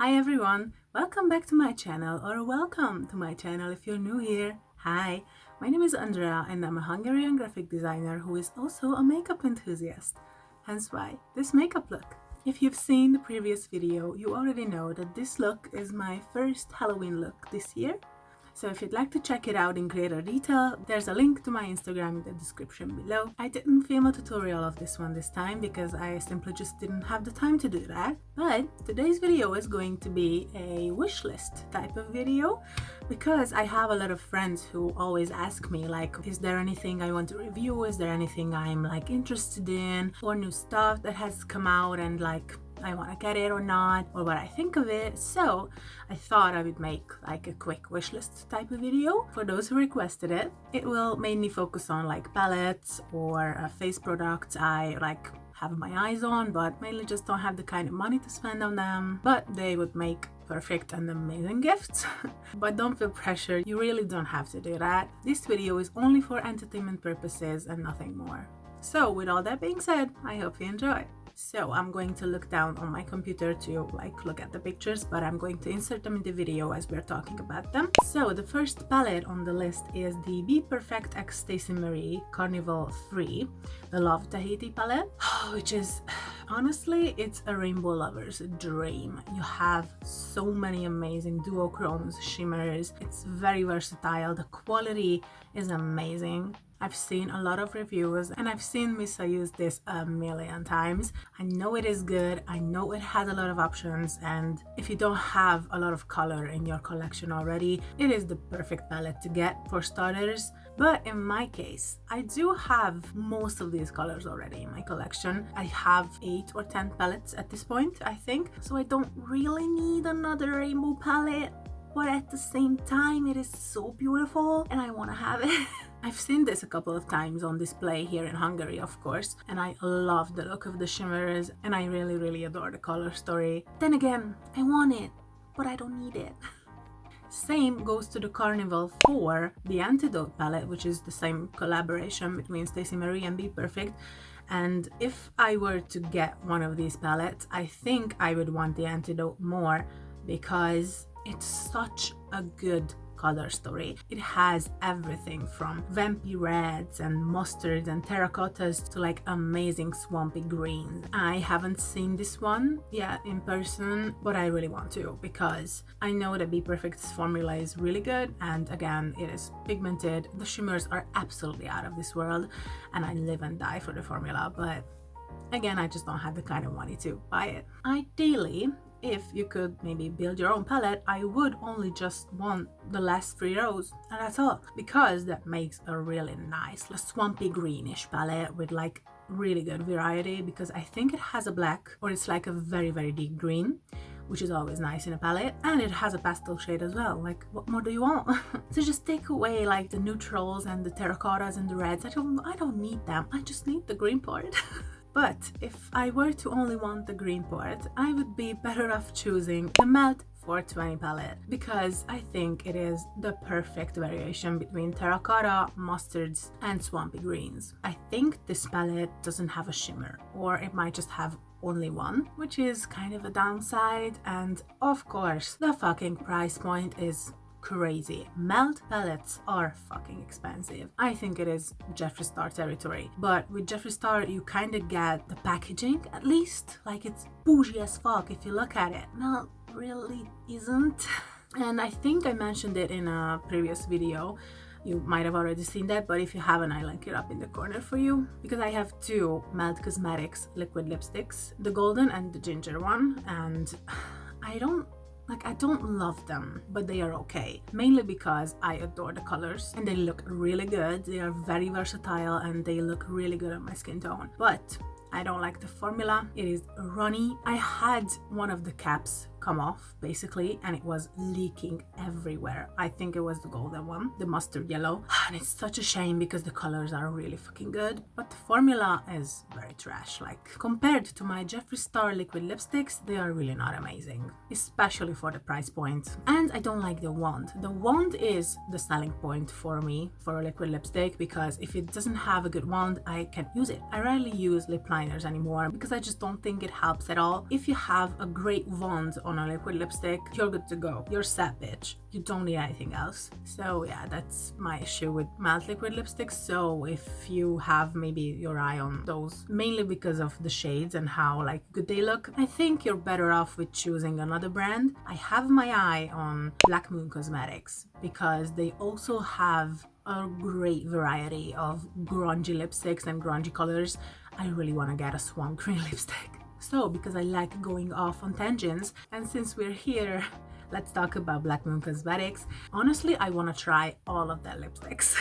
Hi everyone, welcome back to my channel, or welcome to my channel if you're new here. Hi, my name is Andrea and I'm a Hungarian graphic designer who is also a makeup enthusiast. Hence why this makeup look. If you've seen the previous video, you already know that this look is my first Halloween look this year. So if you'd like to check it out in greater detail, there's a link to my Instagram in the description below. I didn't film a tutorial of this one this time because I simply just didn't have the time to do that. But today's video is going to be a wish list type of video because I have a lot of friends who always ask me like, is there anything I want to review? Is there anything I'm like interested in, or new stuff that has come out and like I want to get it or not, or what I think of it. So I thought I would make like a quick wishlist type of video for those who requested it. It will mainly focus on like palettes or face products I like have my eyes on, but mainly just don't have the kind of money to spend on them, but they would make perfect and amazing gifts. But don't feel pressured, you really don't have to do that. This video is only for entertainment purposes and nothing more. So with all that being said, I hope you enjoy. So I'm going to look down on my computer to like look at the pictures, but I'm going to insert them in the video as we're talking about them. So the first palette on the list is the Be Perfect x Stacey Marie Carnival 3, the Love Tahiti palette, which is honestly, it's a rainbow lover's dream. You have so many amazing duochromes, shimmers. It's very versatile. The quality is amazing. I've seen a lot of reviews and I've seen Misa use this a million times. I know it is good, I know it has a lot of options, and if you don't have a lot of color in your collection already, it is the perfect palette to get for starters. But in my case, I do have most of these colors already in my collection. I have 8 or 10 palettes at this point, I think, so I don't really need another rainbow palette. But at the same time, it is so beautiful and I want to have it. I've seen this a couple of times on display here in Hungary, of course, and I love the look of the shimmers and I really adore the color story. Then again, I want it, but I don't need it. Same goes to the Carnival 4, the Antidote palette, which is the same collaboration between Stacey Marie and Be Perfect. And if I were to get one of these palettes, I think I would want the Antidote more because it's such a good color story. It has everything from vampy reds and mustards and terracottas to like amazing swampy greens. I haven't seen this one yet in person, but I really want to because I know that Be Perfect's formula is really good, and again, it is pigmented. The shimmers are absolutely out of this world and I live and die for the formula, but again, I just don't have the kind of money to buy it. Ideally, if you could maybe build your own palette, I would only just want the last 3 rows, and that's all, because that makes a really nice swampy greenish palette with like really good variety, because I think it has a black, or it's like a very deep green, which is always nice in a palette, and it has a pastel shade as well. Like, what more do you want? So just take away like the neutrals and the terracottas and the reds. I don't need them, I just need the green part. But if I were to only want the green part, I would be better off choosing the Melt 420 palette because I think it is the perfect variation between terracotta, mustards, and swampy greens. I think this palette doesn't have a shimmer, or it might just have only one, which is kind of a downside. And of course, the fucking price point is crazy. Melt palettes are fucking expensive. I think it is Jeffree Star territory, but with Jeffree Star you kind of get the packaging, at least like it's bougie as fuck if you look at it. No, really isn't. And I think I mentioned it in a previous video. You might have already seen that, but if you haven't, I link it up in the corner for you, because I have 2 Melt Cosmetics liquid lipsticks, the golden and the ginger one, and I don't love them, but they are okay, mainly because I adore the colors and they look really good. They are very versatile and they look really good on my skin tone, but I don't like the formula. It is runny. I had one of the caps come off basically and it was leaking everywhere. I think it was the golden one, the mustard yellow, and it's such a shame because the colors are really fucking good, but the formula is very trash. Like, compared to my Jeffree Star liquid lipsticks, they are really not amazing, especially for the price point. And I don't like the wand. The wand is the selling point for me for a liquid lipstick, because if it doesn't have a good wand, I can't use it. I rarely use lip liners anymore because I just don't think it helps at all. If you have a great wand on a liquid lipstick, you're good to go. You're set, bitch. You don't need anything else. So yeah, that's my issue with matte liquid lipsticks. So if you have maybe your eye on those, mainly because of the shades and how like good they look, I think you're better off with choosing another brand. I have my eye on Black Moon Cosmetics because they also have a great variety of grungy lipsticks and grungy colors. I really want to get a swamp green lipstick. So because I like going off on tangents, and since we're here, let's talk about Black Moon Cosmetics. Honestly, I want to try all of their lipsticks.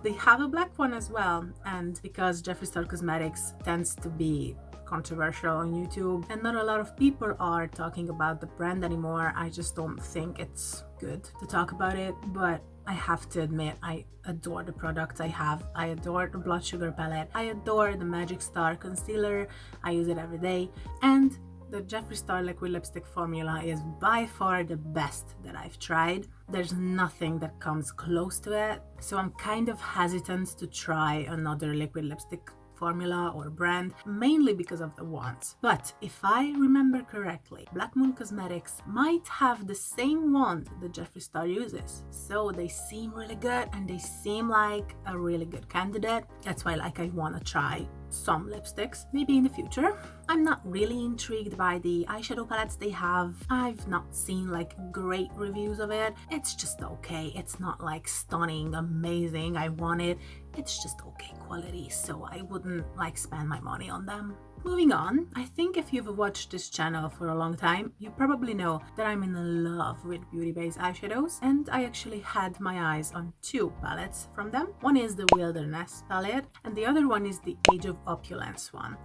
They have a black one as well, and because Jeffree Star Cosmetics tends to be controversial on YouTube and not a lot of people are talking about the brand anymore, I just don't think it's good to talk about it. But I have to admit, I adore the products I have. I adore the Blood Sugar palette. I adore the Magic Star concealer. I use it every day. And the Jeffree Star liquid lipstick formula is by far the best that I've tried. There's nothing that comes close to it. So I'm kind of hesitant to try another liquid lipstick formula or brand, mainly because of the wands. But if I remember correctly, Black Moon Cosmetics might have the same wand that Jeffree Star uses. So they seem really good and they seem like a really good candidate. That's why I want to try some lipsticks, maybe in the future. I'm not really intrigued by the eyeshadow palettes they have. I've not seen like great reviews of it. It's just okay. It's not like stunning, amazing, I want it. It's just okay quality, so I wouldn't like spend my money on them. Moving on, I think if you've watched this channel for a long time, you probably know that I'm in love with beauty-based eyeshadows, and I actually had my eyes on two palettes from them. One is the Wilderness palette, and the other one is the Age of Opulence one.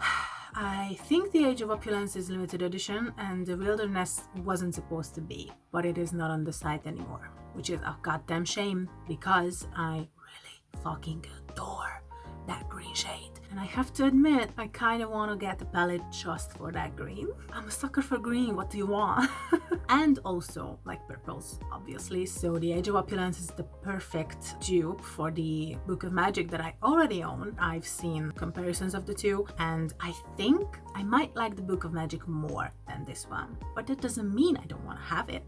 I think the Age of Opulence is limited edition and the Wilderness wasn't supposed to be, but it is not on the site anymore, which is a goddamn shame because I really fucking adore that green shade. And I have to admit, I kind of want to get the palette just for that green. I'm a sucker for green, what do you want? And also like purples, obviously. So the Age of Opulence is the perfect dupe for the Book of Magic that I already own. I've seen comparisons of the two, and I think I might like the Book of Magic more than this one. But that doesn't mean I don't want to have it.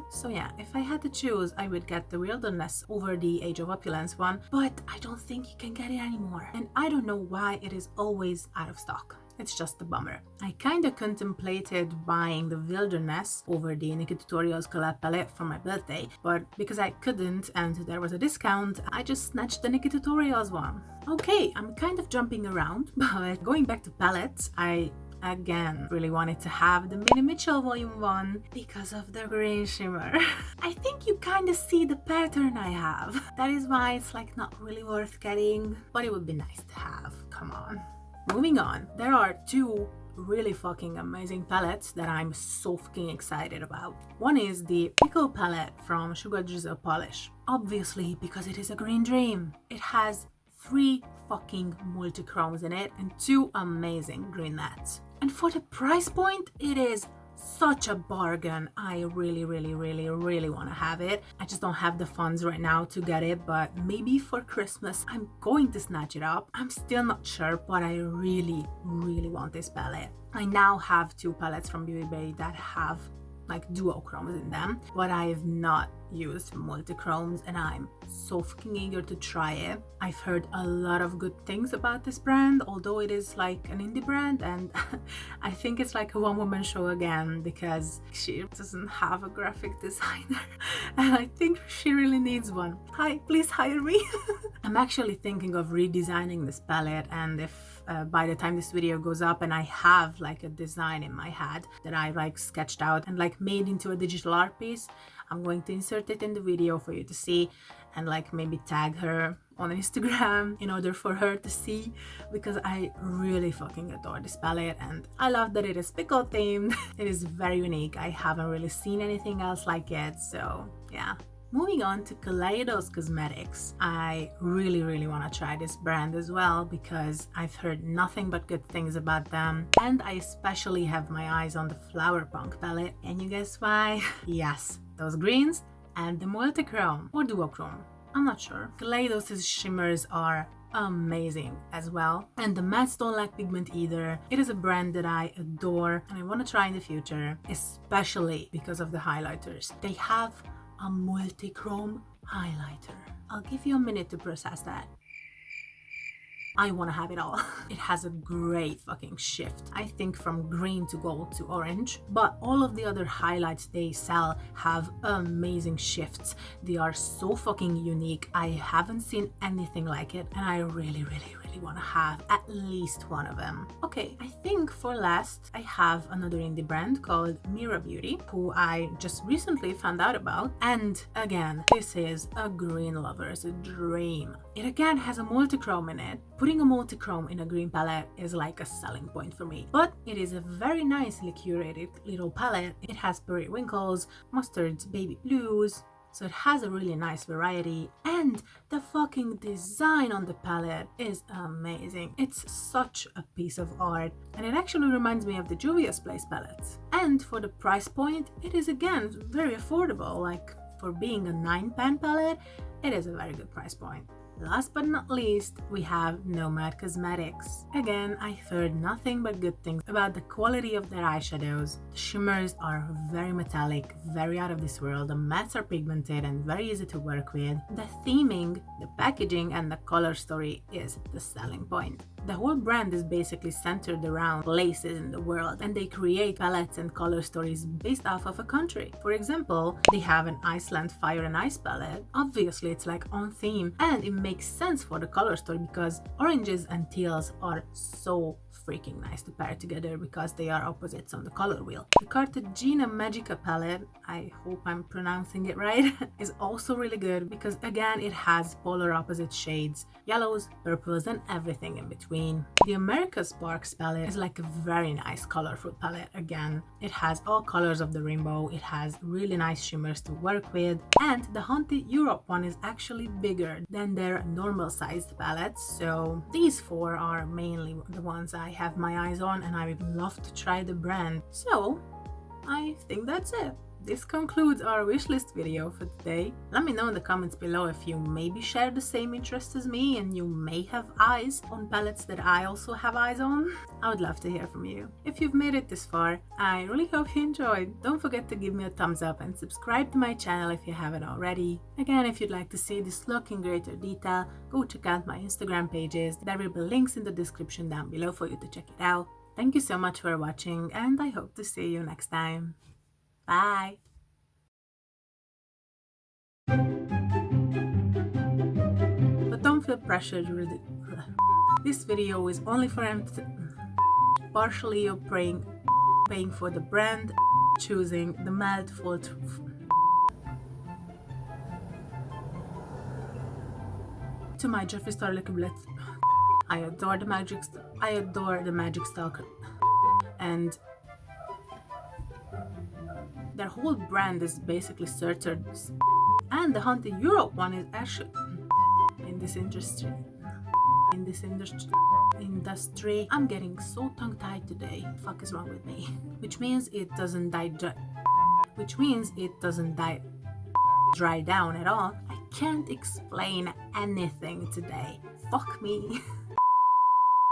So yeah, if I had to choose, I would get the Wilderness over the Age of Opulence one, but I don't think you can get it anymore. And I don't know why it is always out of stock. It's just a bummer. I kinda contemplated buying the Wilderness over the Nikki Tutorials collab palette for my birthday, but because I couldn't and there was a discount, I just snatched the Nikki Tutorials one. Okay, I'm kind of jumping around, but going back to palettes, I again really wanted to have the Mini Mitchell Volume 1 because of the green shimmer. I think you kind of see the pattern I have. That is why it's like not really worth getting, but it would be nice to have. Come on. Moving on, there are two really fucking amazing palettes that I'm so fucking excited about. One is the Pickle palette from Sugar Drizzle Polish. Obviously because it is a green dream. It has 3 fucking multi-chromes in it and 2 amazing green mattes. And for the price point, it is such a bargain. I really want to have it. I just don't have the funds right now to get it, but maybe for Christmas I'm going to snatch it up. I'm still not sure, but I really want this palette. I now have 2 palettes from Beauty Bay that have like duochromes in them, but I have not used multi-chromes and I'm so fucking eager to try it. I've heard a lot of good things about this brand, although it is like an indie brand, and I think it's like a one-woman show again because she doesn't have a graphic designer and I think she really needs one. Hi, please hire me. I'm actually thinking of redesigning this palette, and if by the time this video goes up and I have like a design in my head that I like sketched out and like made into a digital art piece, I'm going to insert it in the video for you to see and like maybe tag her on Instagram in order for her to see, because I really fucking adore this palette and I love that it is pickle themed. It is very unique. I haven't really seen anything else like it, so yeah. Moving on to Kaleidos Cosmetics. I really want to try this brand as well because I've heard nothing but good things about them, and I especially have my eyes on the Flower Punk palette. And you guess why? Yes, those greens and the multichrome or duochrome. I'm not sure. Kaleidos' shimmers are amazing as well. And the mattes don't lack pigment either. It is a brand that I adore and I want to try in the future, especially because of the highlighters. They have a multi-chrome highlighter. I'll give you a minute to process that. I want to have it all. It has a great fucking shift. I think from green to gold to orange, but all of the other highlights they sell have amazing shifts. They are so fucking unique. I haven't seen anything like it and I really want to have at least one of them. Okay, I think for last I have another indie brand called Mira Beauty, who I just recently found out about. And again, this is a green lover's dream. It again has a multi-chrome in it. Putting a multi-chrome in a green palette is like a selling point for me. But it is a very nicely curated little palette. It has periwinkles, mustards, baby blues, so it has a really nice variety, and the fucking design on the palette is amazing. It's such a piece of art, and it actually reminds me of the Juvia's Place palettes. And for the price point, it is again very affordable. Like, for being a 9-pan palette, it is a very good price point. Last but not least, we have Nomad Cosmetics. Again, I've heard nothing but good things about the quality of their eyeshadows. The shimmers are very metallic, very out of this world. The mattes are pigmented and very easy to work with. The theming, the packaging, and the color story is the selling point. The whole brand is basically centered around places in the world, and they create palettes and color stories based off of a country. For example, they have an Iceland Fire and Ice palette. Obviously, it's like on theme, and it makes sense for the color story because oranges and teals are so freaking nice to pair together because they are opposites on the color wheel. The Cartagena Magica palette, I hope I'm pronouncing it right, is also really good because again it has polar opposite shades, yellows, purples, and everything in between. The America Sparks palette is like a very nice colorful palette. Again, it has all colors of the rainbow, it has really nice shimmers to work with, and the Haunted Europe one is actually bigger than their normal sized palettes, so these four are mainly the ones I have my eyes on and I would love to try the brand. So I think that's it. This concludes our wishlist video for today. Let me know in the comments below if you maybe share the same interests as me and you may have eyes on palettes that I also have eyes on. I would love to hear from you. If you've made it this far, I really hope you enjoyed. Don't forget to give me a thumbs up and subscribe to my channel if you haven't already. Again, if you'd like to see this look in greater detail, go check out my Instagram pages. There will be links in the description down below for you to check it out. Thank you so much for watching and I hope to see you next time. Bye! But don't feel pressured. This video is only for partially you're paying for the brand, choosing the matte full to my Jeffree Star liquid blitz. I adore the magic stalker, and their whole brand is basically centered, and the Haunted Europe one is actually in this industry. I'm getting so tongue-tied today. Fuck is wrong with me? Which means it doesn't dry down at all. I can't explain anything today. Fuck me.